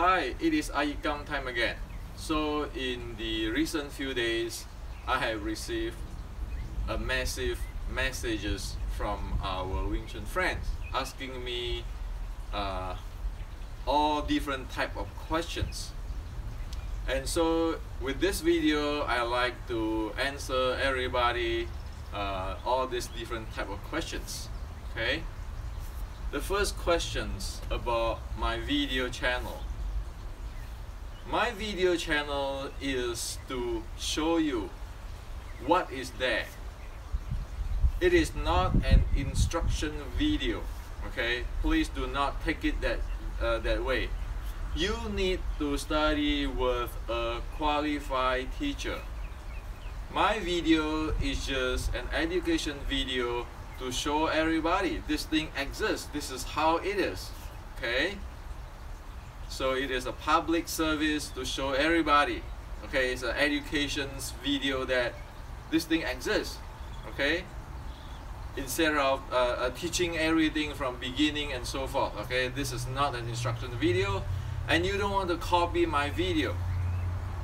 Hi, it is iYikKam time again. So in the recent few days, I have received a massive messages from our Wing Chun friends asking me all different type of questions. And so with this video, I like to answer everybody all these different type of questions. Okay. The first questions about my video channel. My video channel is to show you what is there. It is not an instruction video. Okay, please do not take it that way. You need to study with a qualified teacher. My video is just an education video to show everybody this thing exists. This is how it is. Okay. So it is a public service to show everybody. Okay, it's an education video that this thing exists. Okay, instead of teaching everything from beginning and so forth. Okay, this is not an instruction video, and you don't want to copy my video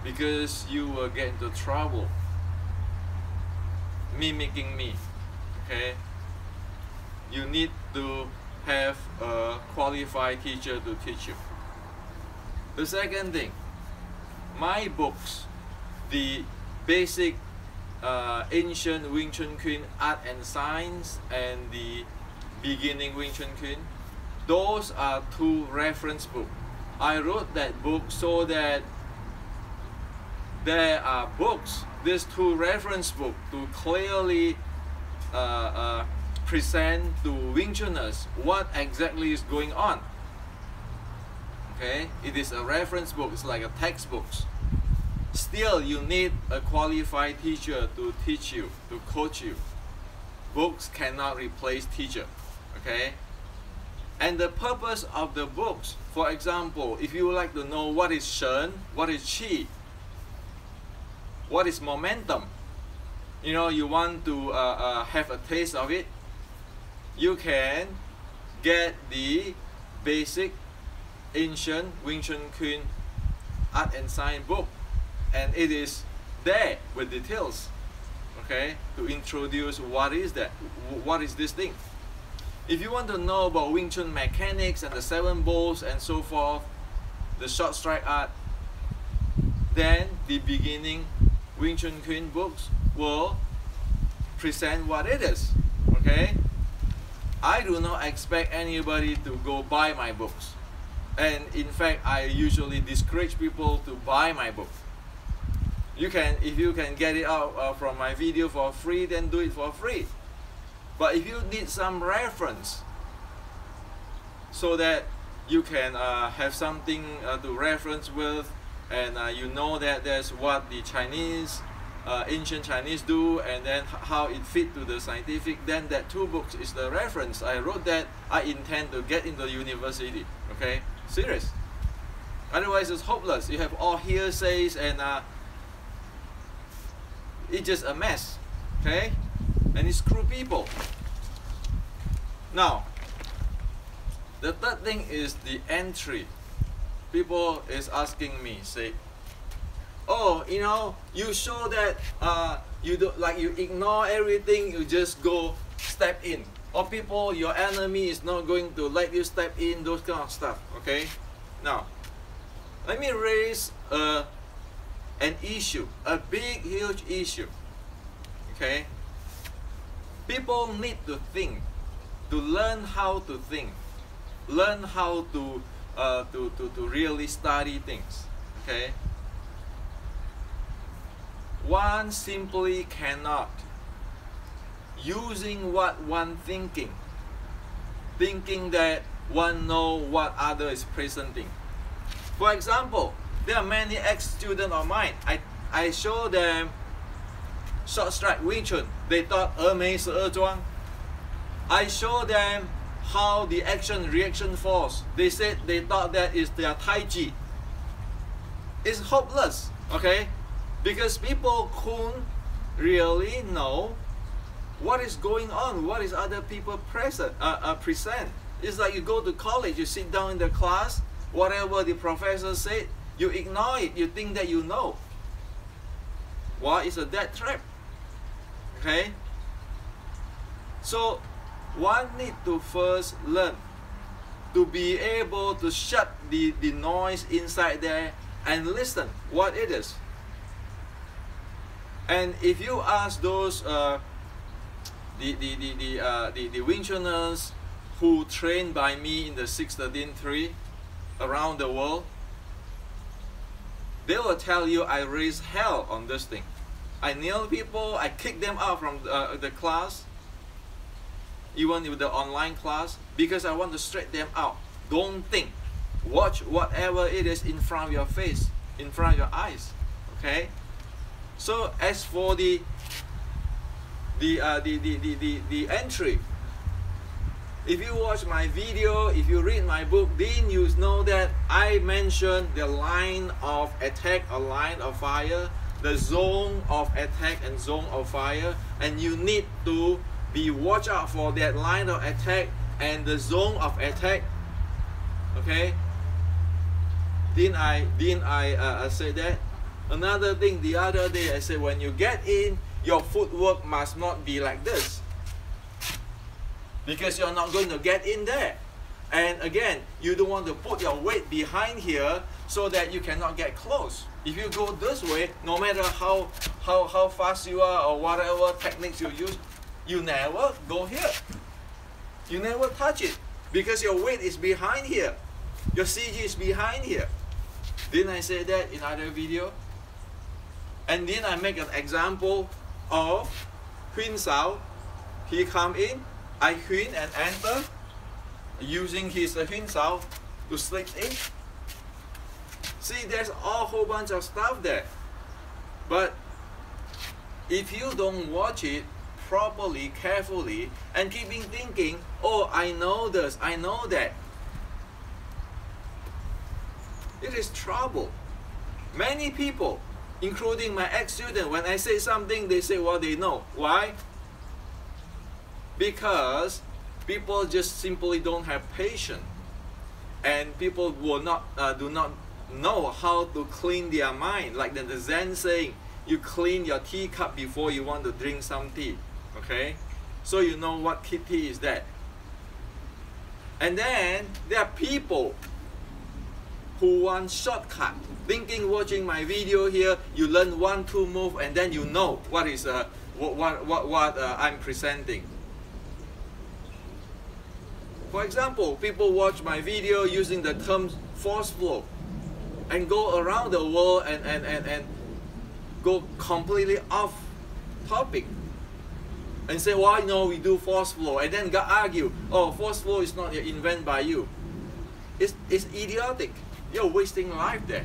because you will get into trouble mimicking me. Okay, you need to have a qualified teacher to teach you. The second thing, my books, the basic ancient Wing Chun Kuen art and science and the beginning Wing Chun Kuen, those are two reference books. I wrote that book so that there are books, these two reference books, to clearly present to Wing Chuners what exactly is going on. Okay, it is a reference book, it's like a textbook. Still, you need a qualified teacher to teach you, to coach you. Books cannot replace teacher. Okay, and the purpose of the books, for example, if you would like to know what is Chun, what is Qi, what is momentum, you know, you want to have a taste of it, you can get the basic ancient Wing Chun Kuen art and science book, and it is there with details, okay, to introduce what is that, what is this thing. If you want to know about Wing Chun mechanics and the 7 bowls and so forth, the short strike art, then the beginning Wing Chun Kuen books will present what it is. Okay, I do not expect anybody to go buy my books. And in fact, I usually discourage people to buy my book. You can, if you can get it out from my video for free, then do it for free. But if you need some reference, so that you can have something to reference with, and you know that there's what the Chinese, ancient Chinese do, and then how it fit to the scientific, then that 2 books is the reference. I wrote that I intend to get into university. Okay. Serious. Otherwise, it's hopeless. You have all hearsays and it's just a mess. Okay, and it screw people. Now, the third thing is the entry. People is asking me, say, "Oh, you know, you show that you do, like, you ignore everything. You just go step in." Or people, your enemy is not going to let you step in, those kind of stuff. Okay, now let me raise an issue, a big huge issue. Okay, people need to think, to learn how to think, learn how to really study things. Okay, one simply cannot using what one thinking that one know what other is presenting. For example, there are many ex-students of mine. I show them short strike Wing Chun. They thought 峨眉12桩. I show them how the action reaction force. They said they thought that is their Taiji. It's hopeless. Okay, because people couldn't really know what is going on, what is other people present. It's like you go to college, you sit down in the class, Whatever the professor said, you ignore it. You think that you know. Well, it's a death trap. Okay? So, one need to first learn to be able to shut the noise inside there and listen what it is. And if you ask those the Wing Chuners who trained by me in the 613-3 around the world, they will tell you I raised hell on this thing. I nail people, I kick them out from the class, even with the online class, because I want to straighten them out. Don't think. Watch whatever it is in front of your face, in front of your eyes. Okay? So as for the entry, if you watch my video, if you read my book, then you know that I mentioned the line of attack or line of fire, the zone of attack and zone of fire, and you need to be watch out for that line of attack and the zone of attack. Okay? Didn't I say that? Another thing, the other day I said, when you get in, your footwork must not be like this, because you're not going to get in there. And again, you don't want to put your weight behind here so that you cannot get close. If you go this way, no matter how fast you are or whatever techniques you use, you never go here. You never touch it, because your weight is behind here. Your CG is behind here. Didn't I say that in other video? And then I make an example of Huynh Sao. He come in, I Huynh and enter, using his Huynh Sao to slip in. See, there's a whole bunch of stuff there. But if you don't watch it properly, carefully, and keeping thinking, oh, I know this, I know that, it is trouble. Many people, including my ex-student, when I say something, they say, well, they know. Why? Because people just simply don't have patience, and people will not do not know how to clean their mind. Like the Zen saying, you clean your teacup before you want to drink some tea. Okay, so you know what tea is that. And then there are people who want shortcut, thinking watching my video here, you learn 1-2 move, and then you know what is what I'm presenting. For example, people watch my video using the term force flow and go around the world and go completely off topic and say, why no, we do force flow, and then argue, oh, force flow is not invented by you. It's idiotic. You're wasting life there.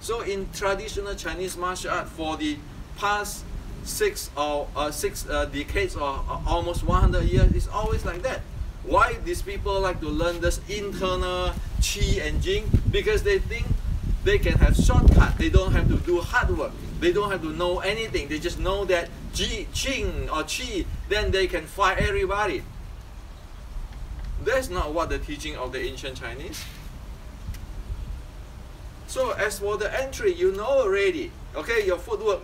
So in traditional Chinese martial art, for the past six decades or almost 100 years, it's always like that. Why these people like to learn this internal Qi and Jing? Because they think they can have shortcut. They don't have to do hard work. They don't have to know anything. They just know that Qing or Qi, then they can fight everybody. That's not what the teaching of the ancient Chinese. So as for the entry, you know already. Okay, your footwork,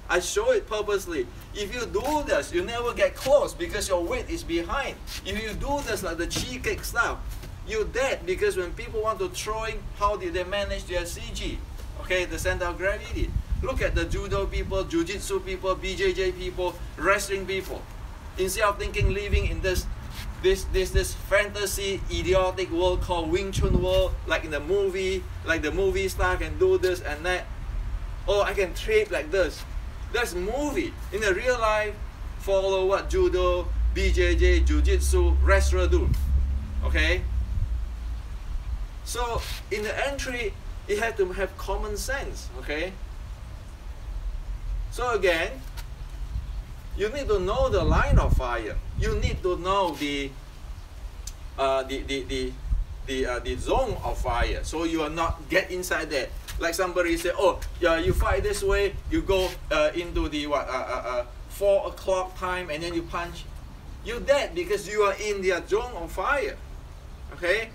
I show it purposely. If you do this, you never get close because your weight is behind. If you do this like the chi kick stuff, you're dead, because when people want to throw in, how did they manage their CG? Okay, the center of gravity. Look at the judo people, jiu-jitsu people, BJJ people, wrestling people. Instead of thinking living in this fantasy idiotic world called Wing Chun world, like in the movie, like the movie star can do this and that. Oh, I can trip like this. That's movie. In the real life, follow what judo, BJJ, jiu-jitsu, wrestler do. Okay? So in the entry, it had to have common sense. Okay? So again, you need to know the line of fire. You need to know the zone of fire, so you are not get inside there. Like somebody say, oh, yeah, you fight this way, you go into the 4 o'clock time, and then you punch. You're dead because you are in the zone of fire. Okay.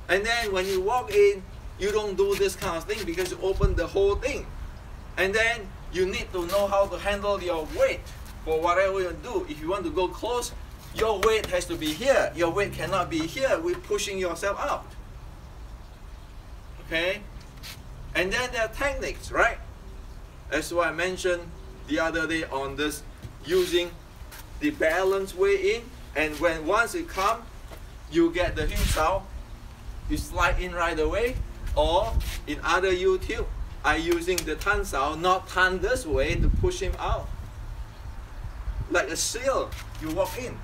And then when you walk in, you don't do this kind of thing because you open the whole thing. And then you need to know how to handle your weight for whatever you do. If you want to go close, your weight has to be here. Your weight cannot be here with pushing yourself out. Okay? And then there are techniques, right? That's what I mentioned the other day on this, using the balanced way in. And when once it comes, you get the heel sao, you slide in right away. Or in other YouTube, I using the tan sao, not tan this way to push him out. Like a seal, you walk in.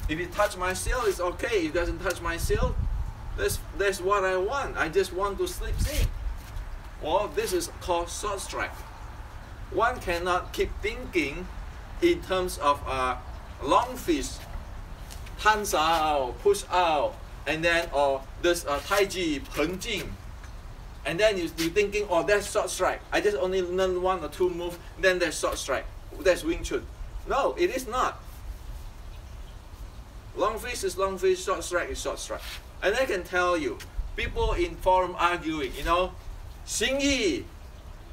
If you touch my seal, it's okay. If it doesn't touch my seal, that's what I want. I just want to slip in. Well, this is called short strike. One cannot keep thinking in terms of long fist, tan sao, push out, and then this Taiji, peng jing. And then you're thinking, oh, that's short strike. I just only learn 1 or 2 moves, then that's short strike. That's Wing Chun. No, it is not. Long fist is long fist, short strike is short strike. And I can tell you, people in forum arguing, you know, Xing Yi,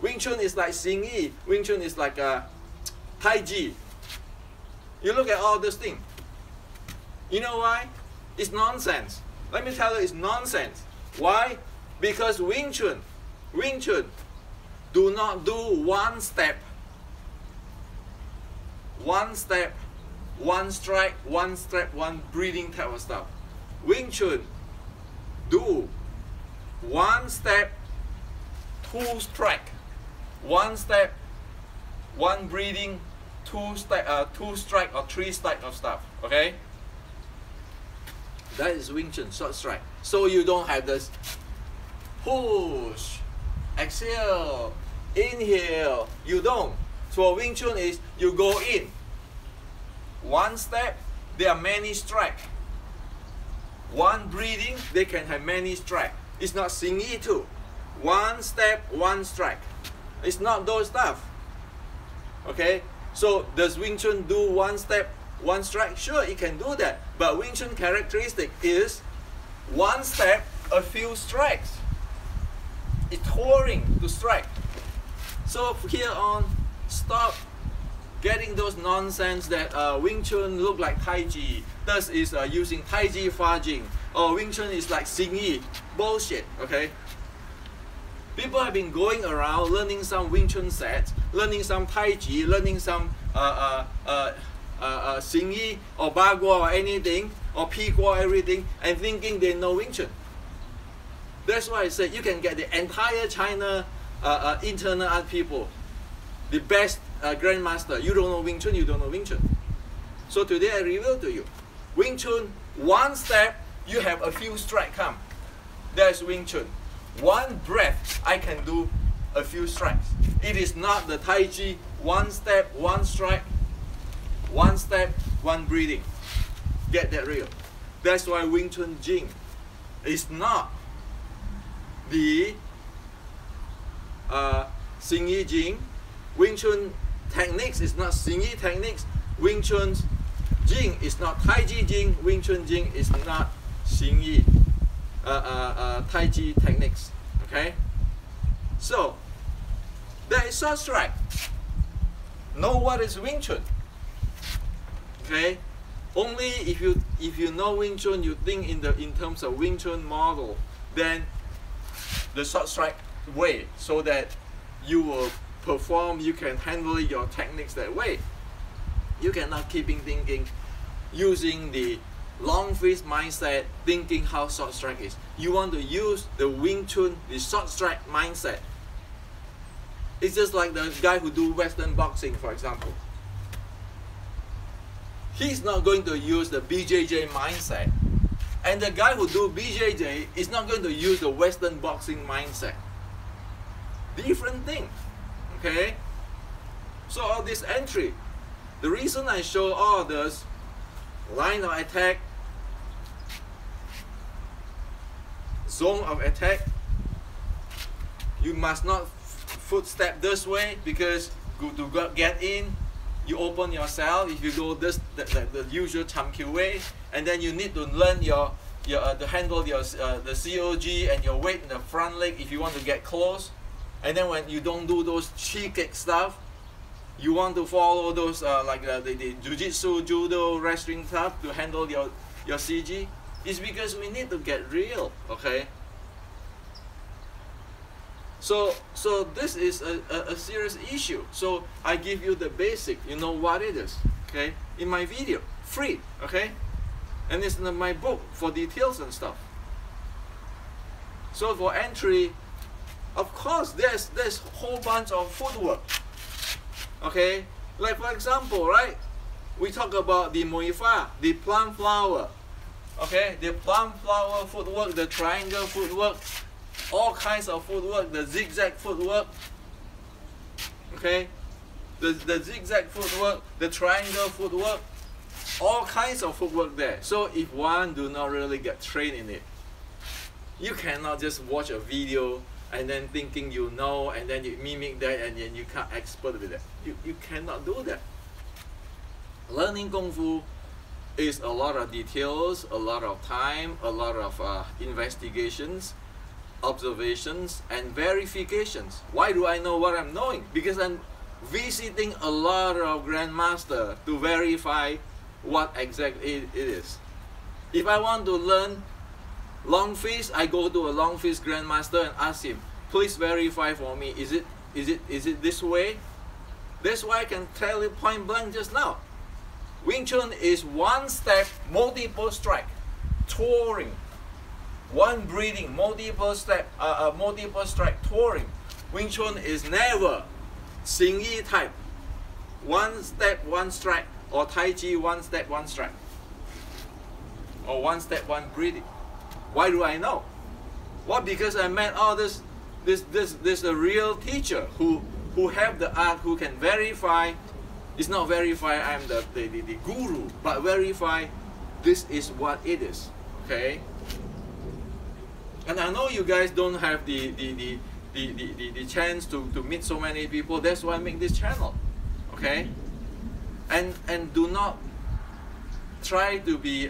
Wing Chun is like Xing Yi, Wing Chun is like Taiji. You look at all this thing. You know why? It's nonsense. Let me tell you, it's nonsense. Why? Because Wing Chun do not do one step, one strike, one breathing type of stuff. Wing Chun do 1 step, 2 strike, 1 step, 1 breathing, 2 strike or 3 strike of stuff. Okay? That is Wing Chun, short strike. So you don't have this push, exhale, inhale. You don't. So Wing Chun is you go in. 1 step, there are many strikes. 1 breathing, they can have many strikes. It's not Xing Yi too. 1 step, 1 strike. It's not those stuff. Okay? So does Wing Chun do 1 step, 1 strike? Sure, it can do that. But Wing Chun characteristic is 1 step, a few strikes. It's touring to strike. So from here on, stop getting those nonsense that Wing Chun look like Taiji. Thus is using Taiji Fa Jing. Or Wing Chun is like Xing Yi. Bullshit, okay? People have been going around learning some Wing Chun sets, learning some Taiji, learning some Xing Yi or Ba Guo or anything, or Pi Guo everything, and thinking they know Wing Chun. That's why I said you can get the entire China internal art people, the best grandmaster. You don't know Wing Chun, you don't know Wing Chun. So today I reveal to you, Wing Chun, 1 step, you have a few strikes come. That's Wing Chun. 1 breath, I can do a few strikes. It is not the Taiji, 1 step, 1 strike, 1 step, 1 breathing. Get that real. That's why Wing Chun Jing is not the Xing Yi Jing. Wing Chun techniques is not Xing Yi techniques. Wing Chun Jing is not Taiji Jing. Wing Chun Jing is not Xing Yi Taiji techniques. Okay? So, that is short strike. Know what is Wing Chun. Okay? Only if you know Wing Chun, you think in terms of Wing Chun model, then the short strike way, so that you will perform, you can handle your techniques that way. You cannot keep thinking, using the long fist mindset, thinking how short strike is. You want to use the Wing Chun, the short strike mindset. It's just like the guy who do Western boxing, for example. He's not going to use the BJJ mindset. And the guy who do BJJ is not going to use the Western boxing mindset. Different thing. Okay? So all this entry, the reason I show all this line of attack, zone of attack, you must not footstep this way, because to get in, you open your cell. If you go the usual Chamkyu way, and then you need to learn to handle your the COG and your weight in the front leg if you want to get close. And then when you don't do those chi kick stuff, you want to follow those like the jiu-jitsu, judo, wrestling stuff to handle your CG. It's because we need to get real, okay? So this is a serious issue. So I give you the basic, you know what it is, okay? In my video, free, okay? And it's in my book for details and stuff. So for entry, of course, there's a whole bunch of footwork, okay? Like for example, right? We talk about the Muay Fa, the plum flower, okay? The plum flower footwork, the triangle footwork, all kinds of footwork, the zigzag footwork, okay? The zigzag footwork, the triangle footwork, all kinds of footwork there. So if one do not really get trained in it, you cannot just watch a video and then thinking you know, and then you mimic that, and then you can't expert with that. You cannot do that. Learning Kung Fu is a lot of details, a lot of time, a lot of investigations, observations, and verifications. Why do I know what I'm knowing? Because I'm visiting a lot of grandmaster to verify what exactly it is. If I want to learn long fist, I go to a long fist grandmaster and ask him, please verify for me, is it this way? That's why I can tell you point blank just now. Wing Chun is one step, multiple strike, touring. One breathing, multiple step, multiple strike, touring. Wing Chun is never Xing Yi type. One step, one strike, or Taiji, one step, one strike, or one step, one breathing. Why do I know? Well, because I met all this a real teacher who have the art, who can verify. It's not verify I'm the guru, but verify this is what it is. Okay. And I know you guys don't have the chance to meet so many people. That's why I make this channel. Okay. And do not try to be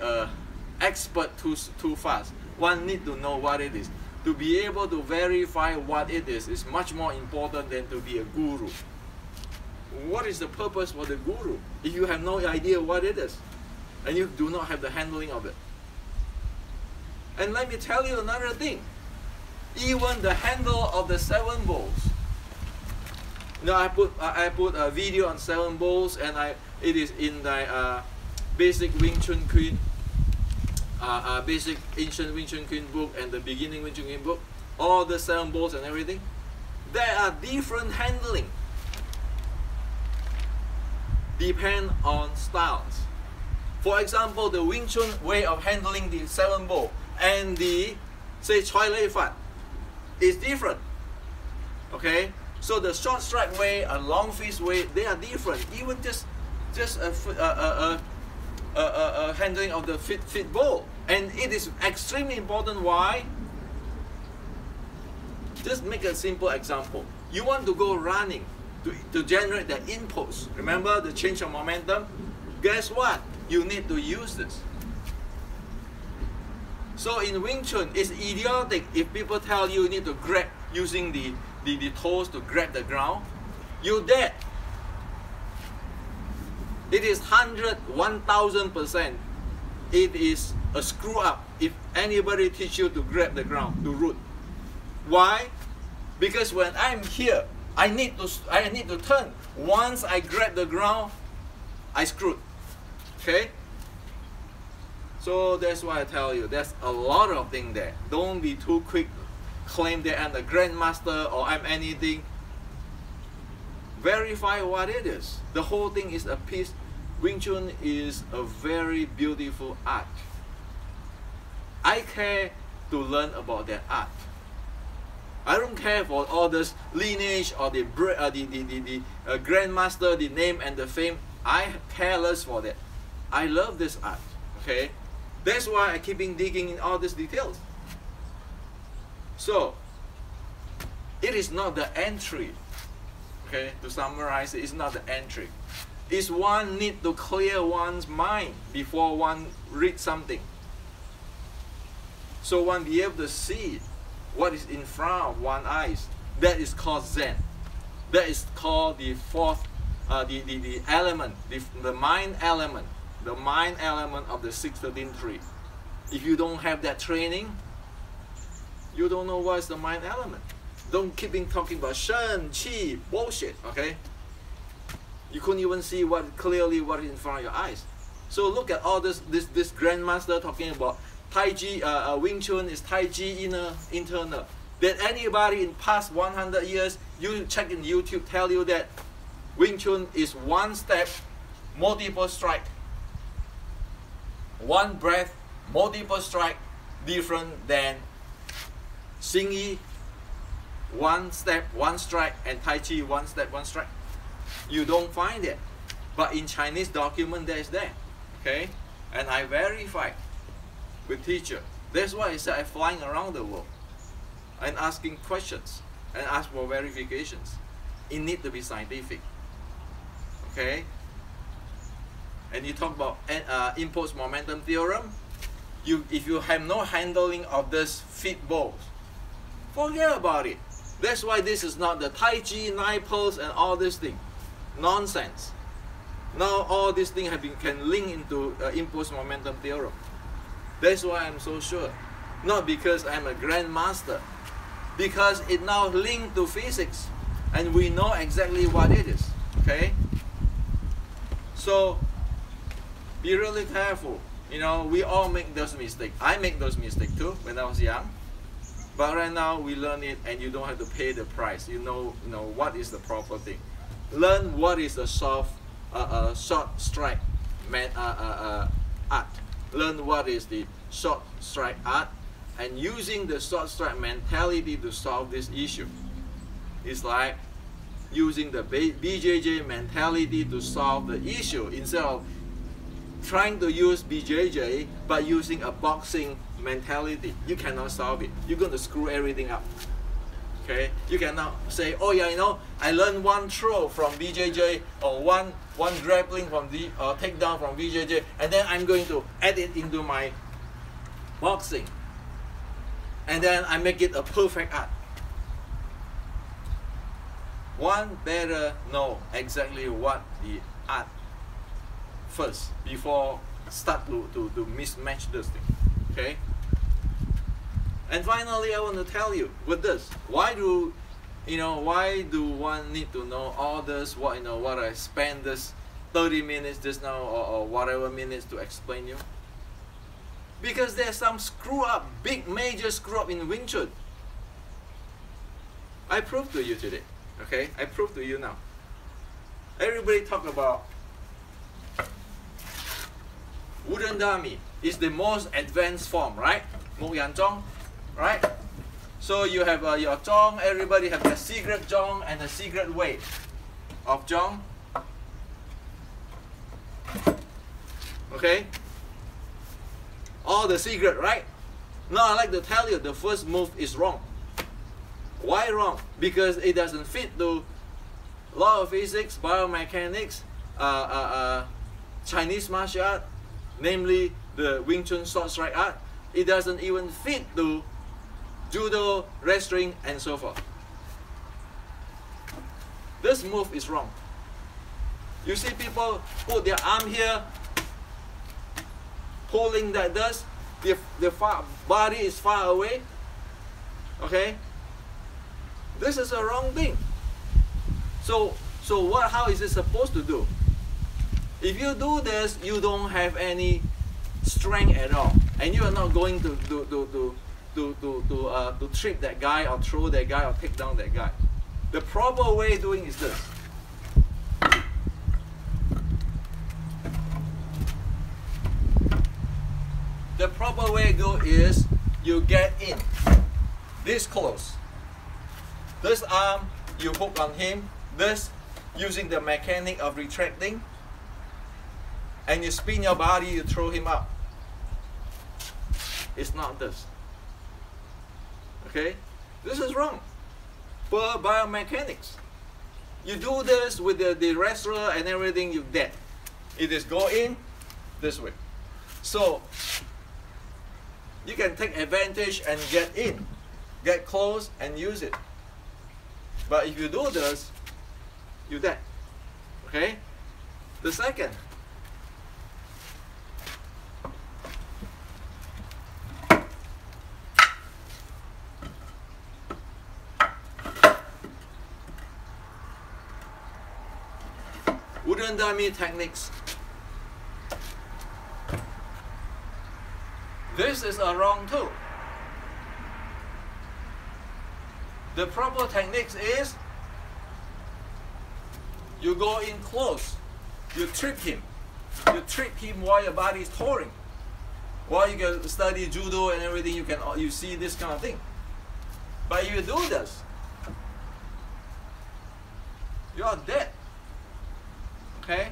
expert too fast. One need to know what it is. To be able to verify what it is much more important than to be a guru. What is the purpose for the guru if you have no idea what it is and you do not have the handling of it? And let me tell you another thing. Even the handle of the 7 bowls. You know, I put a video on 7 bowls, and it is in the basic Wing Chun Queen, basic ancient Wing Chun Queen book and the beginning Wing Chun Queen book. All the 7 bowls and everything. There are different handling. Depend on styles. For example, the Wing Chun way of handling the 7 bowl and the, say, Choi Lei Fat is different. Okay? So the short strike way and long fist way, they are different. Even just a handling of the fit bowl. And it is extremely important. Why? Just make a simple example. You want to go running to generate the impulse. Remember the change of momentum? Guess what? You need to use this. So in Wing Chun, it's idiotic if people tell you need to grab using the toes to grab the ground. You're dead. It is 1000%. It is a screw up if anybody teach you to grab the ground, to root. Why? Because when I'm here, I need to turn. Once I grab the ground, I screwed. Okay? So that's why I tell you, there's a lot of things there. Don't be too quick claim that I'm the grandmaster or I'm anything. Verify what it is. The whole thing is a piece. Wing Chun is a very beautiful art. I care to learn about that art. I don't care for all this lineage or the grandmaster, the name and the fame. I care less for that. I love this art. Okay, that's why I keep digging in all these details. So it is not the entry. Okay, to summarize, it's not the entry. is one need to clear one's mind before one reads something. So one be able to see what is in front of one's eyes. That is called Zen. That is called the fourth, the element, the mind element. The mind element of the 613-3. If you don't have that training, you don't know what is the mind element. Don't keep talking about Chun, Qi, bullshit, okay? You couldn't even see clearly what is in front of your eyes. So look at all this grandmaster talking about Taiji, Wing Chun is Taiji internal. Did anybody in past 100 years, you check in YouTube, tell you that Wing Chun is one step, multiple strike? One breath, multiple strike, different than Xing Yi, one step, one strike, and Tai Chi, one step, one strike. You don't find it. But in Chinese document, there is there. Okay? And I verified with teacher. That's why I said I'm flying around the world and asking questions and ask for verifications. It needs to be scientific. Okay? And you talk about impulse momentum theorem. If you have no handling of this feet balls, forget about it. That's why this is not the Tai Chi, 9 pulse, and all this thing. Nonsense. Now all these things can link into impulse momentum theorem. That's why I'm so sure. Not because I'm a grandmaster. Because it now linked to physics. And we know exactly what it is. Okay? So, be really careful. You know, we all make those mistakes. I make those mistakes too when I was young. But right now we learn it, and you don't have to pay the price. You know what is the proper thing. Learn what is the short strike art. Learn what is the short strike art, and using the short strike mentality to solve this issue. It's like using the BJJ mentality to solve the issue instead of trying to use BJJ but using a boxing mentality. You cannot solve it. You're going to screw everything up. Okay? You cannot say, oh yeah, you know, I learned one throw from BJJ or one grappling from the takedown from BJJ, and then I'm going to add it into my boxing, and then I make it a perfect art. One better know exactly what the art first before start to mismatch this thing. Okay? And finally, I want to tell you with this, why do one need to know all this? What I spend this 30 minutes just now or whatever minutes to explain you? Because there's some screw up, big major screw up in Wing Chun. I prove to you today. Okay, I prove to you now. Everybody talk about wooden dummy is the most advanced form, right? Mok Yan Zhong, right? So you have your zhong. Everybody have the secret zhong and the secret way of zhong. Okay, all the secret, right? Now I like to tell you the first move is wrong. Why wrong? Because it doesn't fit the law of physics, biomechanics, Chinese martial art, namely the Wing Chun short strike art. It doesn't even fit the judo, wrestling, and so forth. This move is wrong. You see people put their arm here, pulling like this, their body is far away. Okay? This is a wrong thing. So how is it supposed to do? If you do this, you don't have any strength at all, and you are not going to trip that guy or throw that guy or take down that guy. The proper way of doing is this. The proper way to go is you get in this close. This arm, you hook on him. This, using the mechanic of retracting. And you spin your body, you throw him up. It's not this. Okay? This is wrong. For biomechanics. You do this with the wrestler and everything, you're dead. It is go in this way. So you can take advantage and get in, get close and use it. But if you do this, you're dead. Okay? The second. Wooden dummy techniques. This is a wrong too. The proper techniques is you go in close, you trip him. You trip him while your body is touring. While you can study judo and everything, you see this kind of thing. But if you do this, you are dead. Okay?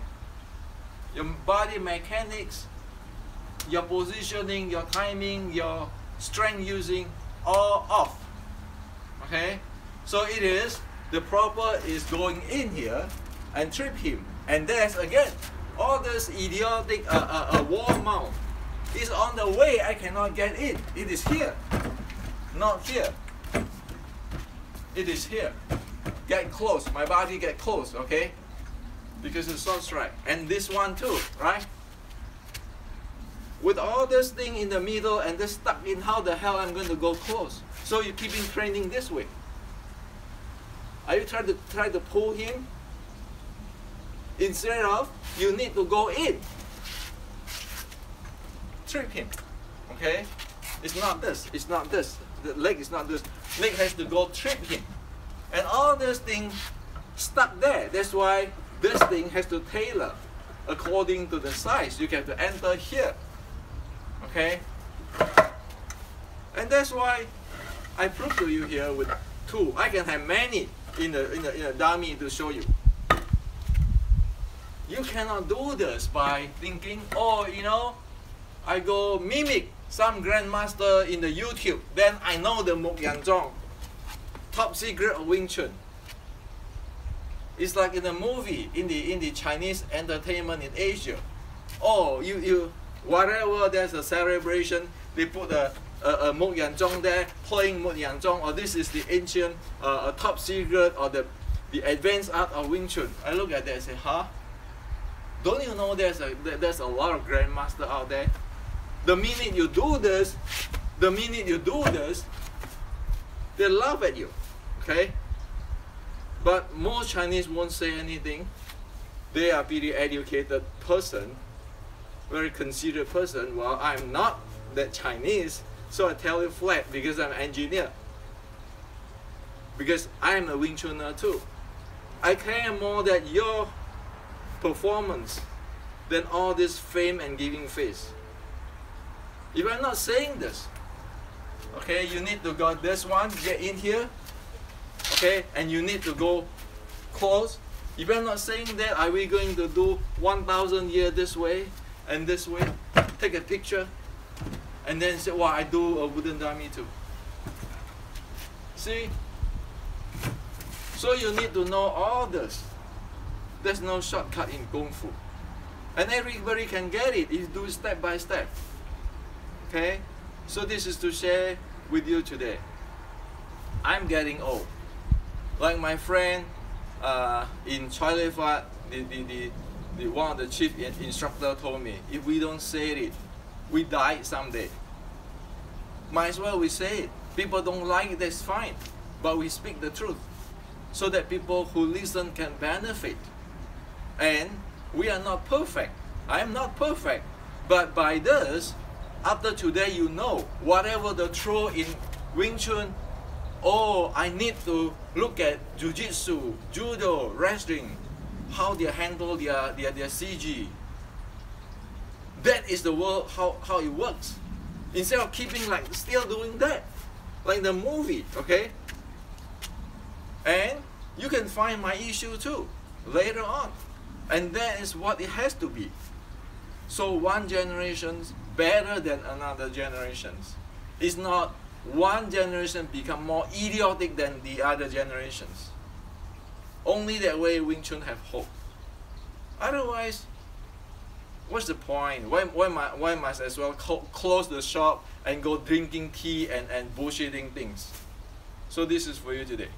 Your body mechanics, your positioning, your timing, your strength using, all off. Okay? So it is, the proper is going in here and trip him. And there's again, all this idiotic wall mount is on the way, I cannot get in. It is here, not here. It is here. Get close, my body get close, okay? Because it's so strike. And this one too, right? With all this thing in the middle and this stuck in, how the hell I'm going to go close? So you keep training this way. Are you try to pull him? Instead of, you need to go in. Trip him. Okay? It's not this. It's not this. The leg is not this. Leg has to go trip him. And all this thing stuck there. That's why this thing has to tailor according to the size. You have to enter here. Okay? And that's why I prove to you here with two. I can have many in a dummy to show you. You cannot do this by thinking, oh, you know, I go mimic some grandmaster in the YouTube, then I know the Muk Yan Zhong, top secret of Wing Chun. It's like in a movie, in the Chinese entertainment in Asia. Oh, you whatever there's a celebration, they put a Muk Yan Zhong there, playing Muk Yan Zhong, or this is the ancient top secret or the advanced art of Wing Chun. I look at that and say, huh? Don't you know there's a lot of grandmaster out there? The minute you do this, they laugh at you. Okay? But most Chinese won't say anything. They are pretty educated person, very considerate person. Well, I'm not that Chinese, so I tell you flat because I'm an engineer. Because I'm a Wing Chuner too. I care more that your performance than all this fame and giving face. If I'm not saying this, okay, you need to go this one, get in here, okay, and you need to go close. If I'm not saying that, are we going to do 1,000 years this way and this way? Take a picture and then say, well, I do a wooden dummy too. See? So you need to know all this. There's no shortcut in Kung Fu. And everybody can get it if you do step by step. Okay? So this is to share with you today. I'm getting old. Like my friend in Chile, the one of the chief instructor told me, if we don't say it, we die someday. Might as well we say it. People don't like it, that's fine. But we speak the truth. So that people who listen can benefit. And we are not perfect. I am not perfect. But by this, after today, you know, whatever the truth in Wing Chun, oh, I need to look at Jiu-Jitsu, Judo, wrestling, how they handle their CG. That is the world, how it works. Instead of keeping like still doing that, like the movie, okay? And you can find my issue too, later on. And that is what it has to be. So one generation better than another generations. It's not one generation become more idiotic than the other generations. Only that way Wing Chun have hope. Otherwise, what's the point? Why must as well close the shop and go drinking tea and bullshitting things? So this is for you today.